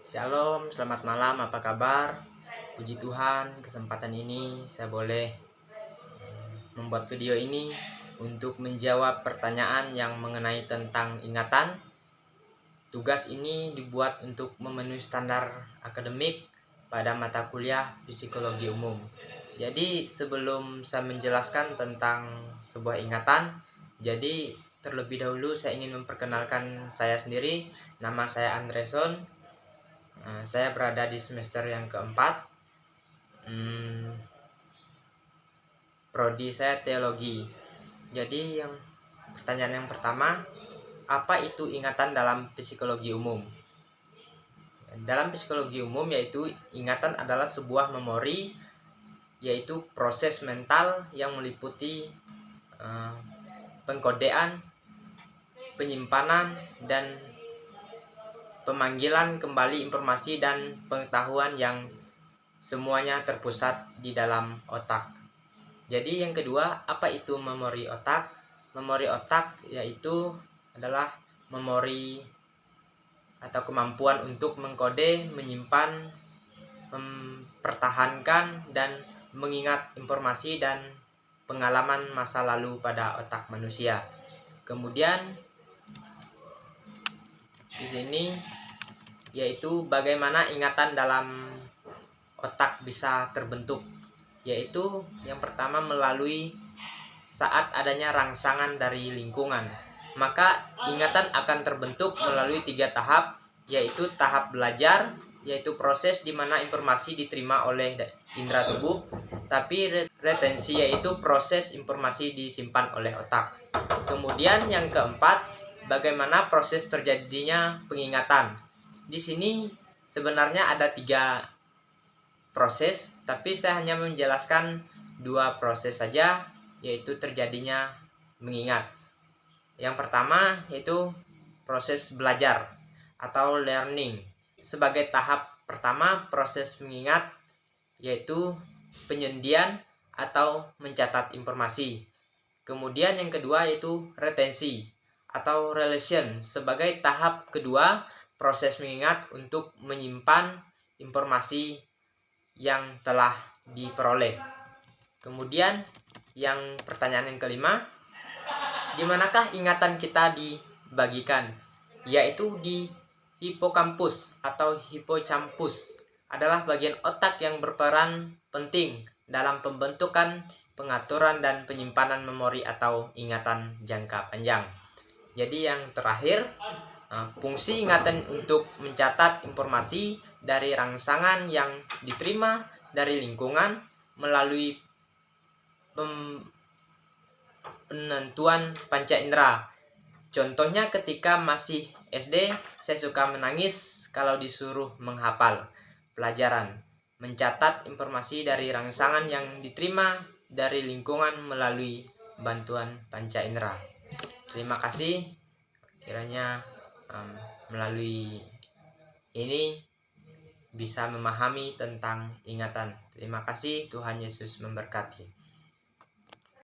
Shalom, selamat malam, apa kabar? Puji Tuhan, kesempatan ini saya boleh membuat video ini untuk menjawab pertanyaan yang mengenai tentang ingatan. Tugas ini dibuat untuk memenuhi standar akademik pada mata kuliah psikologi umum. Jadi sebelum saya menjelaskan tentang sebuah ingatan, jadi terlebih dahulu saya ingin memperkenalkan saya sendiri. Nama saya Andreson. Saya berada di semester yang keempat. Prodi saya teologi. Jadi pertanyaan yang pertama, apa itu ingatan dalam psikologi umum? Dalam psikologi umum yaitu ingatan adalah sebuah memori, yaitu proses mental yang meliputi pengkodean, penyimpanan, dan pemanggilan kembali informasi dan pengetahuan yang semuanya terpusat di dalam otak. Jadi yang kedua, apa itu memori otak? Memori otak yaitu adalah memori atau kemampuan untuk mengkode, menyimpan, mempertahankan, dan mengingat informasi dan pengalaman masa lalu pada otak manusia. Kemudian di sini yaitu bagaimana ingatan dalam otak bisa terbentuk, yaitu yang pertama melalui saat adanya rangsangan dari lingkungan. Maka ingatan akan terbentuk melalui 3 tahap, yaitu tahap belajar, yaitu proses di mana informasi diterima oleh indera tubuh, tapi retensi yaitu proses informasi disimpan oleh otak. Kemudian yang keempat, bagaimana proses terjadinya pengingatan. Di sini sebenarnya ada 3 proses, tapi saya hanya menjelaskan 2 proses saja, yaitu terjadinya mengingat. Yang pertama yaitu proses belajar atau learning. Sebagai tahap pertama proses mengingat yaitu penyediaan atau mencatat informasi. Kemudian yang kedua yaitu retensi atau relation. Sebagai tahap kedua proses mengingat untuk menyimpan informasi yang telah diperoleh. Kemudian yang pertanyaan yang kelima, di manakah ingatan kita dibagikan? Yaitu di hipokampus atau hippocampus, adalah bagian otak yang berperan penting dalam pembentukan, pengaturan, dan penyimpanan memori atau ingatan jangka panjang. Jadi yang terakhir, fungsi ingatan untuk mencatat informasi dari rangsangan yang diterima dari lingkungan melalui penentuan panca indera. Contohnya ketika masih SD, saya suka menangis kalau disuruh menghafal pelajaran, mencatat informasi dari rangsangan yang diterima dari lingkungan melalui bantuan panca indera. Terima kasih. Kiranya melalui ini bisa memahami tentang ingatan. Terima kasih, Tuhan Yesus memberkati.